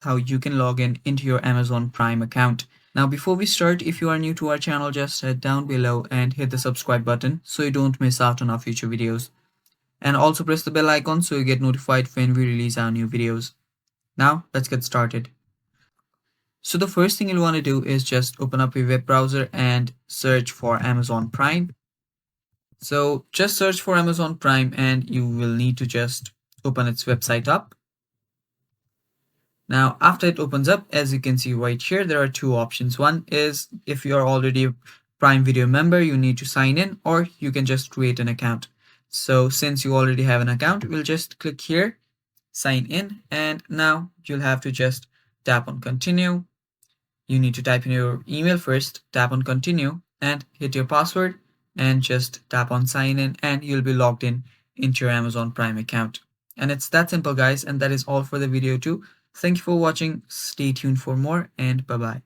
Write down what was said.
how you can log in into your Amazon Prime account. Now, before we start, if you are new to our channel, just head down below and hit the subscribe button so you don't miss out on our future videos. And also press the bell icon so you get notified when we release our new videos. Now, let's get started. So the first thing you'll want to do is just open up your web browser and search for Amazon Prime. So just search for Amazon Prime and you will need to just open its website up. Now, after it opens up, as you can see right here, there are two options. One is if you are already a Prime Video member, you need to sign in, or you can just create an account. So since you already have an account, we'll just click here, sign in, and now you'll have to just tap on continue. You need to type in your email first, tap on continue, and hit your password, and just tap on sign in, and you'll be logged in into your Amazon Prime account. And it's that simple, guys, and that is all for the video too. Thank you for watching. Stay tuned for more, and bye bye.